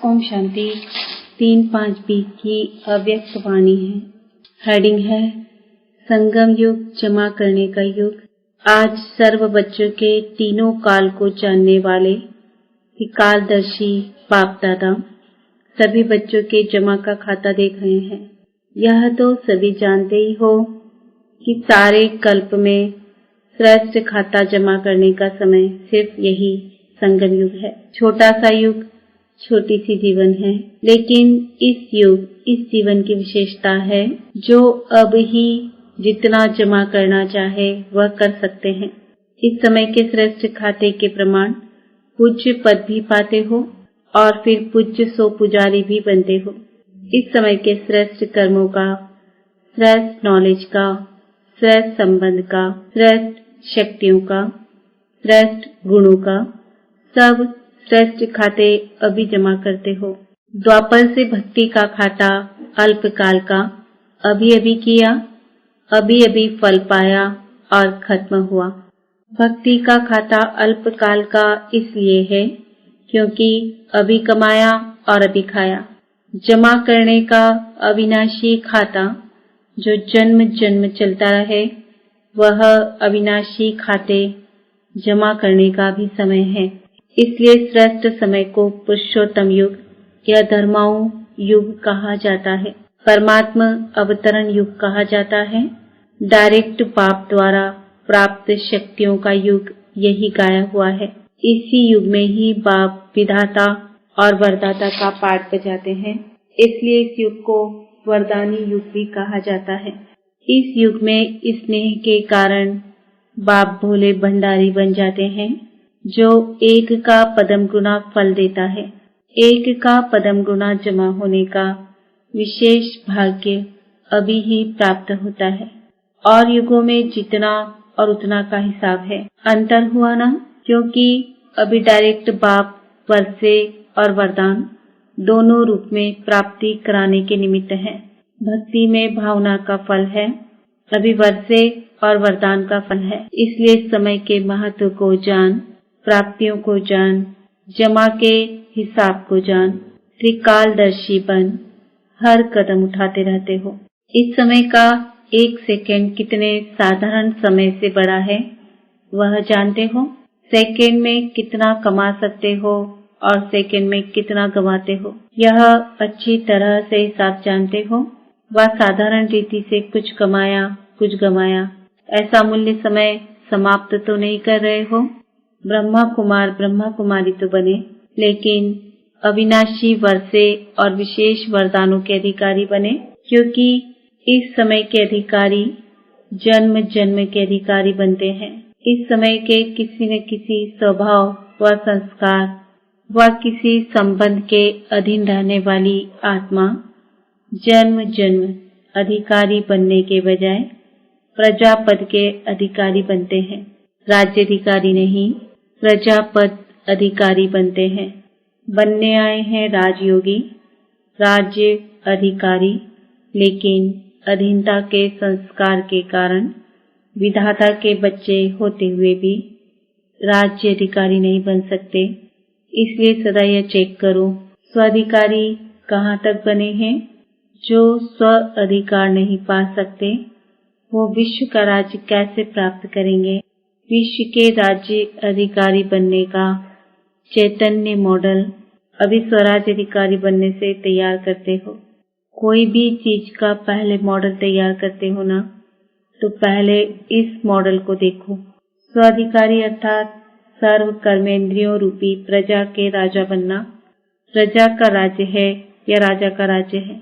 ओम शांति 3-5-20 की अव्यक्त वाणी है। हेडिंग है संगम युग, जमा करने का युग। आज सर्व बच्चों के तीनों काल को जानने वाले कालदर्शी बाप दादा सभी बच्चों के जमा का खाता देख रहे हैं। यह तो सभी जानते ही हो कि सारे कल्प में श्रेष्ठ खाता जमा करने का समय सिर्फ यही संगम युग है। छोटा सा युग, छोटी सी जीवन है, लेकिन इस जीवन की विशेषता है जो अब ही जितना जमा करना चाहे वह कर सकते हैं। इस समय के श्रेष्ठ खाते के प्रमाण पूज्य पद भी पाते हो और फिर पूज्य सो पुजारी भी बनते हो। इस समय के श्रेष्ठ कर्मों का, श्रेष्ठ नॉलेज का, श्रेष्ठ संबंध का, श्रेष्ठ शक्तियों का, श्रेष्ठ गुणों का सब श्रेष्ठ खाते अभी जमा करते हो। द्वापर से भक्ति का खाता अल्पकाल का अभी अभी किया, अभी अभी फल पाया और खत्म हुआ। भक्ति का खाता अल्पकाल का इसलिए है क्योंकि अभी कमाया और अभी खाया। जमा करने का अविनाशी खाता जो जन्म जन्म चलता रहे, वह अविनाशी खाते जमा करने का भी समय है। इसलिए श्रेष्ठ समय को पुरुषोत्तम युग या धर्माओं युग कहा जाता है। परमात्मा अवतरण युग कहा जाता है। डायरेक्ट बाप द्वारा प्राप्त शक्तियों का युग यही गाया हुआ है। इसी युग में ही बाप विधाता और वरदाता का पाठ बजाते हैं। इसलिए इस युग को वरदानी युग भी कहा जाता है। इस युग में स्नेह के कारण बाप भोले भंडारी बन जाते हैं जो एक का पदम गुना फल देता है। एक का पदम गुना जमा होने का विशेष भाग्य अभी ही प्राप्त होता है। और युगों में जितना और उतना का हिसाब है। अंतर हुआ ना, क्योंकि अभी डायरेक्ट बाप वर्षे और वरदान दोनों रूप में प्राप्ति कराने के निमित्त है। भक्ति में भावना का फल है, अभी वर्षे और वरदान का फल है। इसलिए समय के महत्व को जान, प्राप्तियों को जान, जमा के हिसाब को जान, त्रिकालदर्शी बन हर कदम उठाते रहते हो। इस समय का एक सेकंड कितने साधारण समय से बड़ा है वह जानते हो। सेकंड में कितना कमा सकते हो और सेकंड में कितना गंवाते हो, यह अच्छी तरह से हिसाब जानते हो। वह साधारण रीति से कुछ कमाया कुछ गंवाया ऐसा मूल्य समय समाप्त तो नहीं कर रहे हो। ब्रह्मा कुमार ब्रह्मा कुमारी तो बने, लेकिन अविनाशी वर्षे और विशेष वरदानों के अधिकारी बने, क्योंकि इस समय के अधिकारी जन्म जन्म के अधिकारी बनते हैं। इस समय के किसी न किसी स्वभाव व संस्कार व किसी संबंध के अधीन रहने वाली आत्मा जन्म जन्म अधिकारी बनने के बजाय प्रजापद के अधिकारी बनते हैं। राज्य अधिकारी नहीं, प्रजापद अधिकारी बनते हैं। बनने आए हैं राजयोगी, राज्य अधिकारी, लेकिन अधीनता के संस्कार के कारण विधाता के बच्चे होते हुए भी राज्य अधिकारी नहीं बन सकते। इसलिए सदा यह चेक करो स्वाधिकारी कहाँ तक बने हैं। जो स्व अधिकार नहीं पा सकते वो विश्व का राज्य कैसे प्राप्त करेंगे। विश्व के राज्य अधिकारी बनने का चैतन्य मॉडल अभी स्वराज्य अधिकारी बनने से तैयार करते हो। कोई भी चीज का पहले मॉडल तैयार करते हो ना, तो पहले इस मॉडल को देखो। स्वाधिकारी अर्थात सर्व कर्मेंद्रियों रूपी प्रजा के राजा बनना। प्रजा का राज्य है या राजा का राज्य है,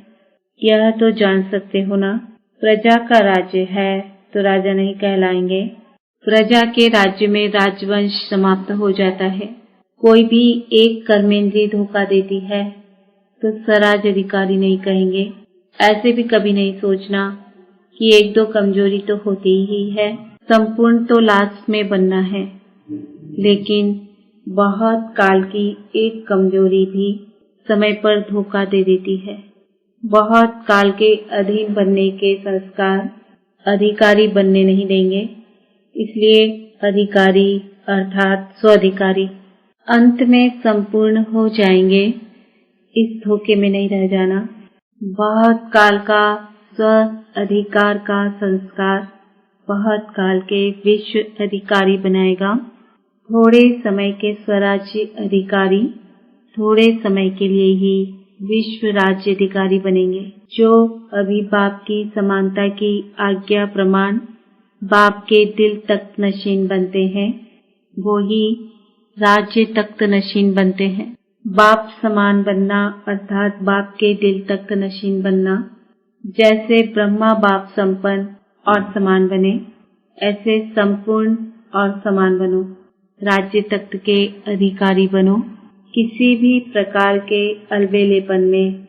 यह तो जान सकते हो ना। प्रजा का राज्य है तो राजा नहीं कहलाएंगे। प्रजा के राज्य में राजवंश समाप्त हो जाता है। कोई भी एक कर्मेंद्रिय धोखा देती है तो स्वराज अधिकारी नहीं कहेंगे। ऐसे भी कभी नहीं सोचना कि एक दो कमजोरी तो होती ही है, संपूर्ण तो लास्ट में बनना है। लेकिन बहुत काल की एक कमजोरी भी समय पर धोखा दे देती है। बहुत काल के अधीन बनने के संस्कार अधिकारी बनने नहीं देंगे। इसलिए अधिकारी अर्थात स्वाधिकारी अंत में संपूर्ण हो जाएंगे इस धोखे में नहीं रह जाना। बहुत काल का स्व अधिकार का संस्कार बहुत काल के विश्व अधिकारी बनाएगा। थोड़े समय के स्वराज्य अधिकारी थोड़े समय के लिए ही विश्व राज्य अधिकारी बनेंगे। जो अभी बाप की समानता की आज्ञा प्रमाण बाप के दिल तख्त नशीन बनते हैं, वो ही राज्य तख्त नशीन बनते हैं। बाप समान बनना अर्थात बाप के दिल तख्त नशीन बनना। जैसे ब्रह्मा बाप संपन्न और समान बने, ऐसे संपूर्ण और समान बनो। राज्य तख्त के अधिकारी बनो। किसी भी प्रकार के अलबेलेपन में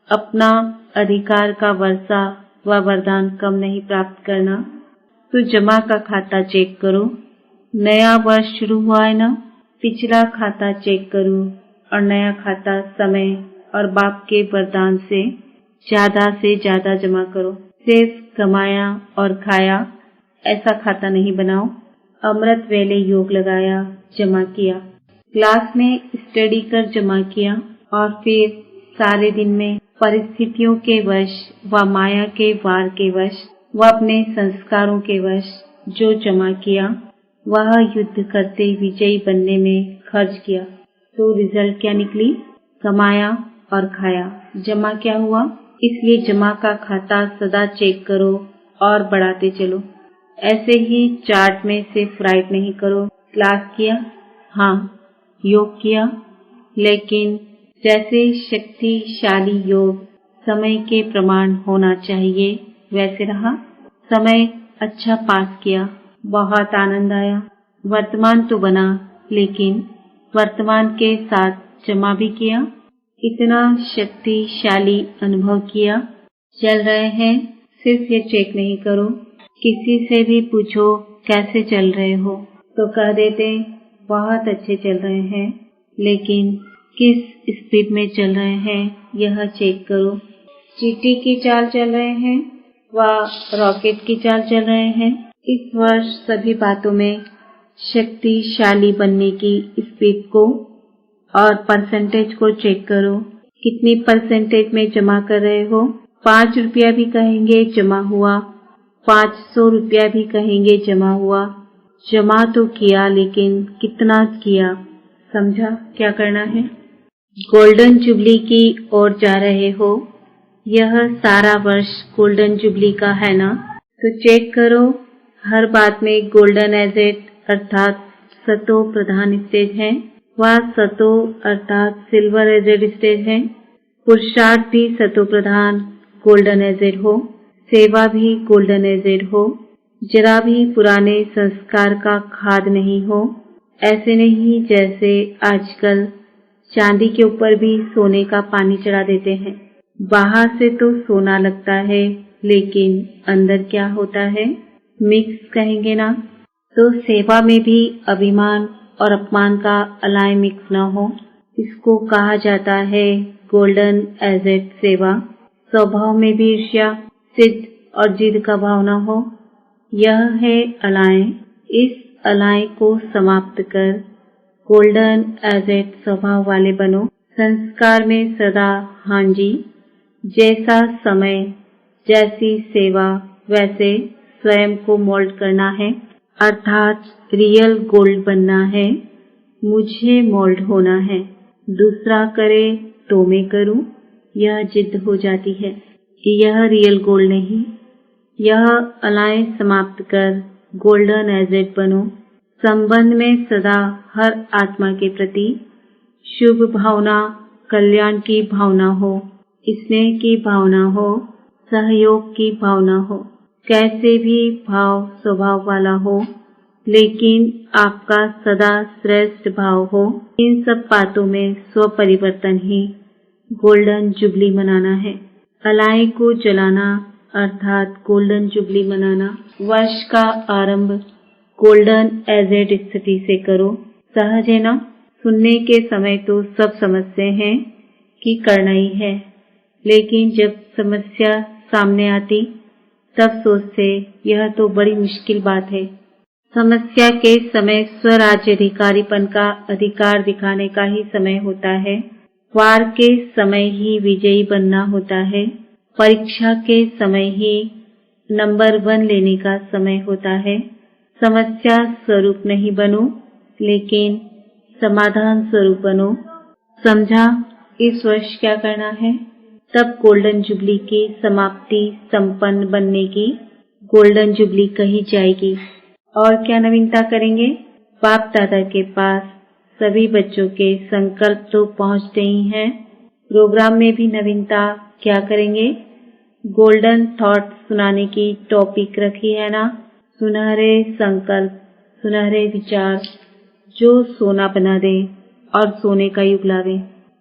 अपना अधिकार का वर्षा व वरदान कम नहीं प्राप्त करना। तो जमा का खाता चेक करो। नया वर्ष शुरू हुआ है ना, पिछला खाता चेक करो और नया खाता समय और बाप के वरदान से ज्यादा जमा करो। सिर्फ कमाया और खाया ऐसा खाता नहीं बनाओ। अमृत वेले योग लगाया, जमा किया, क्लास में स्टडी कर जमा किया और फिर सारे दिन में परिस्थितियों के वश व माया के वार के वश व अपने संस्कारों के वश जो जमा किया वह युद्ध करते विजयी बनने में खर्च किया। तो रिजल्ट क्या निकली? कमाया और खाया। जमा क्या हुआ? इसलिए जमा का खाता सदा चेक करो और बढ़ाते चलो। ऐसे ही चार्ट में सिर्फ राइट नहीं करो। क्लास किया, हाँ योग किया, लेकिन जैसे शक्तिशाली योग समय के प्रमाण होना चाहिए वैसे रहा। समय अच्छा पास किया, बहुत आनंद आया। वर्तमान तो बना, लेकिन वर्तमान के साथ जमा भी किया। इतना शक्तिशाली अनुभव किया। चल रहे हैं, सिर्फ ये चेक नहीं करो। किसी से भी पूछो कैसे चल रहे हो तो कह देते बहुत अच्छे चल रहे हैं, लेकिन किस स्पीड में चल रहे हैं यह चेक करो। चींटी की चाल चल रहे हैं व रॉकेट की चाल चल रहे हैं। इस वर्ष सभी बातों में शक्तिशाली बनने की स्पीड को और परसेंटेज को चेक करो। कितनी परसेंटेज में जमा कर रहे हो? 5 रुपया भी कहेंगे जमा हुआ, 500 रुपया भी कहेंगे जमा हुआ। जमा तो किया, लेकिन कितना किया? समझा क्या करना है? गोल्डन जुबली की ओर जा रहे हो। यह सारा वर्ष गोल्डन जुबली का है ना, तो चेक करो। हर बात में गोल्डन एजेट अर्थात सतो प्रधान स्टेज है, वह सतो अर्थात सिल्वर एजेड स्टेज है। पुरुषार्थ भी सतो प्रधान गोल्डन एजेड हो, सेवा भी गोल्डन एजेड हो। जरा भी पुराने संस्कार का खाद नहीं हो। ऐसे नहीं जैसे आजकल चांदी के ऊपर भी सोने का पानी चढ़ा देते हैं। बाहर से तो सोना लगता है, लेकिन अंदर क्या होता है? मिक्स कहेंगे ना। तो सेवा में भी अभिमान और अपमान का अलाय मिक्स न हो, इसको कहा जाता है गोल्डन एजेड सेवा। स्वभाव में भी ईर्ष्या, सिद्ध और जिद का भाव न हो, यह है अलाय। इस अलाय को समाप्त कर गोल्डन एजेड स्वभाव वाले बनो। संस्कार में सदा हाँ जी, जैसा समय जैसी सेवा वैसे स्वयं को मोल्ड करना है, अर्थात रियल गोल्ड बनना है। मुझे मोल्ड होना है, दूसरा करे तो मैं करूं, यह जिद हो जाती है। यह रियल गोल्ड नहीं। यह अलाय समाप्त कर गोल्डन एजेड बनो। संबंध में सदा हर आत्मा के प्रति शुभ भावना, कल्याण की भावना हो, स्नेह की भावना हो, सहयोग की भावना हो। कैसे भी भाव स्वभाव वाला हो, लेकिन आपका सदा श्रेष्ठ भाव हो। इन सब बातों में स्व परिवर्तन ही गोल्डन जुबली मनाना है। अलाय को जलाना अर्थात गोल्डन जुबली मनाना। वर्ष का आरंभ गोल्डन एजेड स्थिति से करो। सहज है ना? सुनने के समय तो सब समझते हैं कि करना ही है, लेकिन जब समस्या सामने आती तब सोचते यह तो बड़ी मुश्किल बात है। समस्या के समय स्वराज्य अधिकारीपन का अधिकार दिखाने का ही समय होता है। वार के समय ही विजयी बनना होता है। परीक्षा के समय ही नंबर 1 लेने का समय होता है। समस्या स्वरूप नहीं बनो, लेकिन समाधान स्वरूप बनो। समझा इस वर्ष क्या करना है? तब गोल्डन जुबली की समाप्ति संपन्न बनने की गोल्डन जुबली कही जाएगी। और क्या नवीनता करेंगे? बाप दादा के पास सभी बच्चों के संकल्प तो पहुंचते ही हैं। प्रोग्राम में भी नवीनता क्या करेंगे? गोल्डन थॉट सुनाने की टॉपिक रखी है ना। सुनहरे संकल्प, सुनहरे विचार जो सोना बना दे और सोने का युग लावे,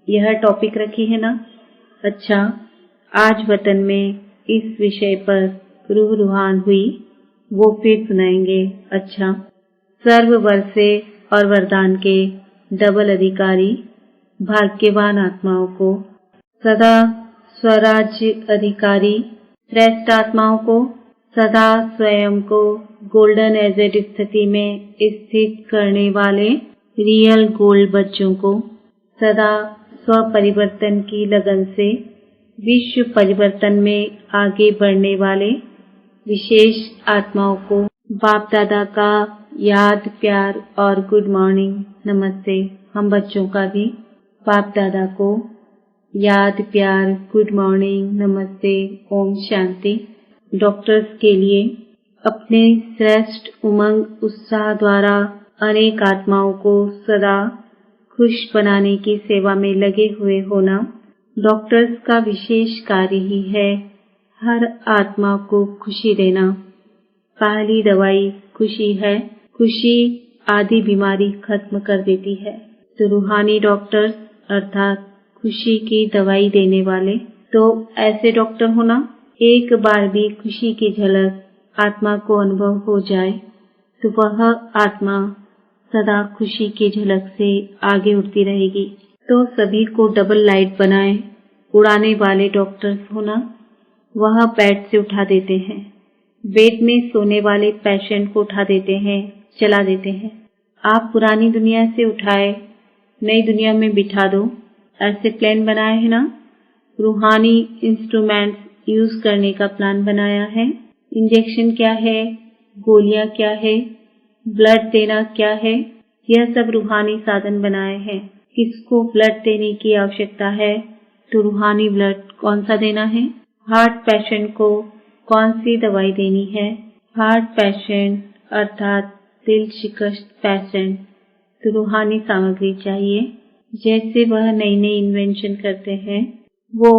यह टॉपिक रखी है ना। अच्छा, आज वतन में इस विषय पर रूह रुहान हुई, वो फिर सुनाएंगे। अच्छा, सर्व वर्षे और वरदान के डबल अधिकारी भाग्यवान आत्माओं को, सदा स्वराज्य अधिकारी श्रेष्ठ आत्माओं को, सदा स्वयं को गोल्डन एजेड स्थिति में स्थित करने वाले रियल गोल्ड बच्चों को, सदा स्व परिवर्तन की लगन से विश्व परिवर्तन में आगे बढ़ने वाले विशेष आत्माओं को बाप दादा का याद, प्यार और गुड मॉर्निंग, नमस्ते। हम बच्चों का भी बाप दादा को याद, प्यार, गुड मॉर्निंग, नमस्ते, ओम शांति। डॉक्टर्स के लिए अपने श्रेष्ठ उमंग उत्साह द्वारा अनेक आत्माओं को सदा खुश बनाने की सेवा में लगे हुए होना डॉक्टर्स का विशेष कार्य ही है। हर आत्मा को खुशी देना। पहली दवाई खुशी है। खुशी आदि बीमारी खत्म कर देती है। तो रूहानी डॉक्टर्स अर्थात खुशी की दवाई देने वाले, तो ऐसे डॉक्टर होना। एक बार भी खुशी की झलक आत्मा को अनुभव हो जाए तो वह आत्मा सदा खुशी की झलक से आगे उड़ती रहेगी। तो सभी को डबल लाइट बनाए उड़ाने वाले डॉक्टर्स होना। वह बेड से उठा देते हैं, बेड में सोने वाले पेशेंट को उठा देते हैं, चला देते हैं। आप पुरानी दुनिया से उठाए नई दुनिया में बिठा दो, ऐसे प्लान बनाए है ना। रूहानी इंस्ट्रूमेंट्स यूज करने का प्लान बनाया है। इंजेक्शन क्या है, गोलियां क्या है, ब्लड देना क्या है, यह सब रूहानी साधन बनाए हैं। किसको ब्लड देने की आवश्यकता है तो रूहानी ब्लड कौन सा देना है। हार्ट पेशेंट को कौन सी दवाई देनी है। हार्ट पेशेंट अर्थात दिल शिकस्त पेशेंट तो रूहानी सामग्री चाहिए। जैसे वह नई नई इन्वेंशन करते हैं, वो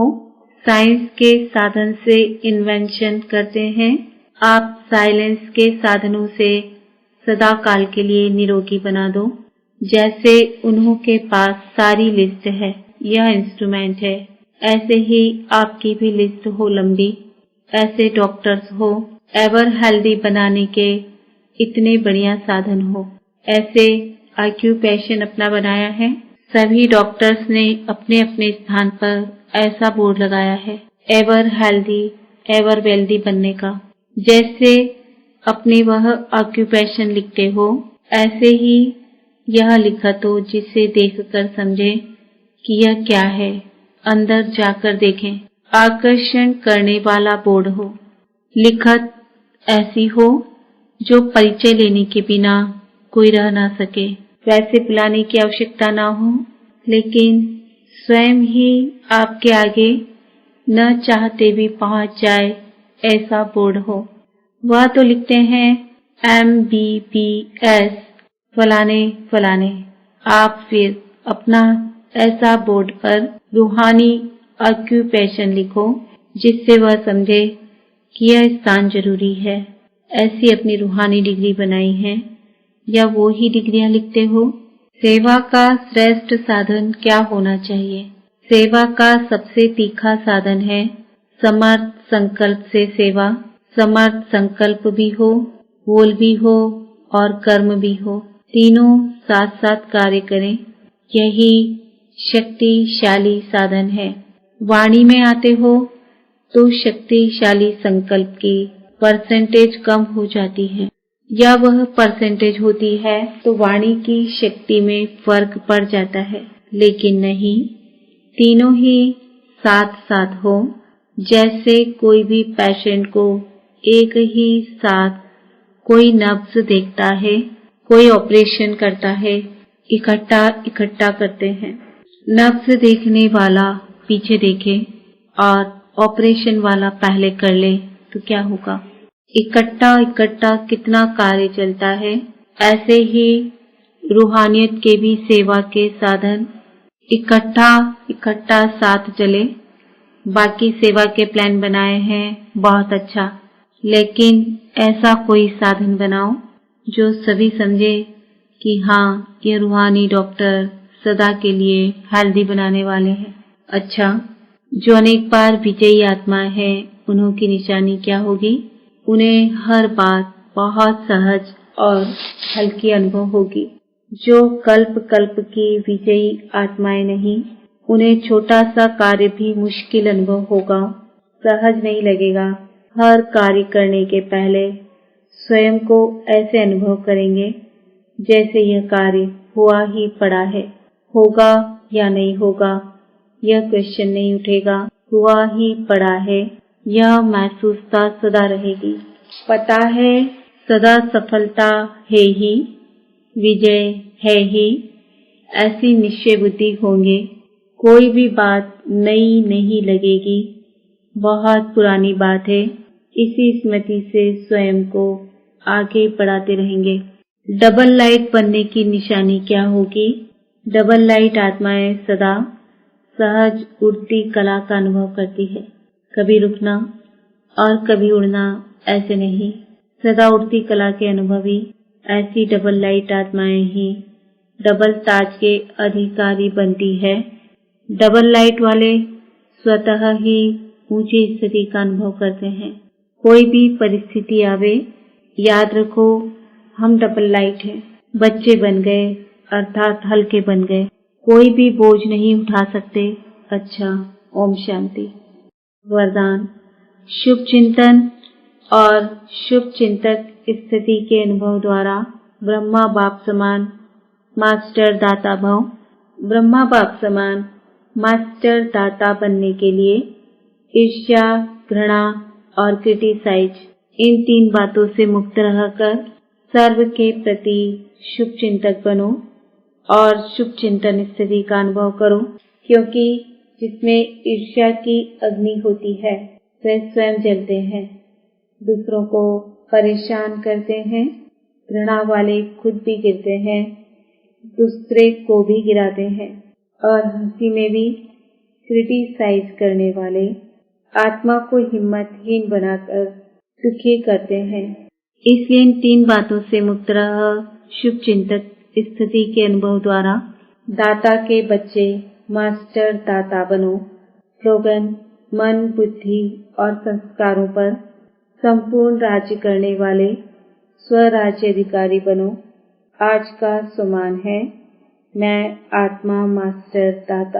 साइंस के साधन से इन्वेंशन करते हैं। आप साइलेंस के साधनों से सदा काल के लिए निरोगी बना दो। जैसे उन्हों के पास सारी लिस्ट है, यह इंस्ट्रूमेंट है, ऐसे ही आपकी भी लिस्ट हो लंबी। ऐसे डॉक्टर्स हो, एवर हेल्दी बनाने के इतने बढ़िया साधन हो। ऐसे ऑक्यूपेशन अपना बनाया है। सभी डॉक्टर्स ने अपने अपने स्थान पर ऐसा बोर्ड लगाया है, एवर हेल्दी, एवर वेल्दी बनने का। जैसे अपने वह ऑक्यूपेशन लिखते हो, ऐसे ही यह लिखत हो जिसे देखकर समझे कि यह क्या है, अंदर जाकर देखें। आकर्षण करने वाला बोर्ड हो, लिखत ऐसी हो जो परिचय लेने के बिना कोई रह ना सके। वैसे बुलाने की आवश्यकता ना हो, लेकिन स्वयं ही आपके आगे न चाहते भी पहुंच जाए, ऐसा बोर्ड हो। वह तो लिखते हैं MBBS फलाने फलाने। आप फिर अपना ऐसा बोर्ड पर रूहानी ऑक्यूपेशन लिखो जिससे वह समझे कि यह स्थान जरूरी है। ऐसी अपनी रूहानी डिग्री बनाई है या वो ही डिग्रियां लिखते हो। सेवा का श्रेष्ठ साधन क्या होना चाहिए? सेवा का सबसे तीखा साधन है समर्थ संकल्प से सेवा। समर्थ संकल्प भी हो, बोल भी हो और कर्म भी हो, तीनों साथ साथ कार्य करें, यही शक्तिशाली साधन है। वाणी में आते हो तो शक्तिशाली संकल्प की परसेंटेज कम हो जाती है, या वह परसेंटेज होती है तो वाणी की शक्ति में फर्क पड़ जाता है। लेकिन नहीं, तीनों ही साथ साथ हो। जैसे कोई भी पेशेंट को एक ही साथ कोई नब्ज देखता है, कोई ऑपरेशन करता है, इकट्ठा करते हैं। नब्ज देखने वाला पीछे देखे और ऑपरेशन वाला पहले कर ले तो क्या होगा? इकट्ठा कितना कार्य चलता है। ऐसे ही रूहानियत के भी सेवा के साधन इकट्ठा साथ चले। बाकी सेवा के प्लान बनाए हैं, बहुत अच्छा, लेकिन ऐसा कोई साधन बनाओ जो सभी समझे कि हाँ, ये रूहानी डॉक्टर सदा के लिए हेल्दी बनाने वाले हैं। अच्छा, जो अनेक बार विजयी आत्मा है, उन्हों की निशानी क्या होगी? उन्हें हर बात बहुत सहज और हल्की अनुभव होगी। जो कल्प की विजयी आत्माएं नहीं, उन्हें छोटा सा कार्य भी मुश्किल अनुभव होगा, सहज नहीं लगेगा। हर कार्य करने के पहले स्वयं को ऐसे अनुभव करेंगे जैसे यह कार्य हुआ ही पड़ा है। होगा या नहीं होगा, यह क्वेश्चन नहीं उठेगा। हुआ ही पड़ा है, यह महसूसता सदा रहेगी। पता है सदा सफलता है ही, विजय है ही, ऐसी निश्चय बुद्धि होंगे। कोई भी बात नई नहीं लगेगी, बहुत पुरानी बात है। इसी स्मृति से स्वयं को आगे बढ़ाते रहेंगे। डबल लाइट बनने की निशानी क्या होगी? डबल लाइट आत्माएं सदा सहज उड़ती कला का अनुभव करती है। कभी रुकना और कभी उड़ना, ऐसे नहीं, सदा उड़ती कला के अनुभवी ऐसी डबल लाइट आत्माएं ही डबल ताज के अधिकारी बनती है। डबल लाइट वाले स्वतः ही ऊंची स्थिति का अनुभव करते हैं। कोई भी परिस्थिति आवे, याद रखो हम डबल लाइट हैं। बच्चे बन गए अर्थात हल्के बन गए, कोई भी बोझ नहीं उठा सकते। अच्छा, ओम शांति। वरदान, शुभ चिंतन और शुभ चिंतक स्थिति के अनुभव द्वारा ब्रह्मा बाप समान मास्टर दाता भव। ब्रह्मा बाप समान मास्टर दाता बनने के लिए ईर्ष्या, घृणा और क्रिटिसाइज, इन 3 बातों से मुक्त रहकर सर्व के प्रति शुभ चिंतक बनो और शुभ चिंतन स्थिति का अनुभव करो। क्योंकि जिसमें ईर्ष्या की अग्नि होती है वह स्वयं जलते हैं, दूसरों को परेशान करते हैं। घृणा वाले खुद भी गिरते हैं, दूसरे को भी गिराते हैं। और हंसी में भी क्रिटिसाइज करने वाले आत्मा को हिम्मतहीन बनाकर दुखी करते हैं। इसलिए इन 3 बातों से मुक्त रह शुभ चिंतक स्थिति के अनुभव द्वारा दाता के बच्चे मास्टर दाता बनो। स्लोगन, मन, बुद्धि और संस्कारों पर संपूर्ण राज्य करने वाले स्वराज्य अधिकारी बनो। आज का सुमान है, मैं आत्मा मास्टर दाता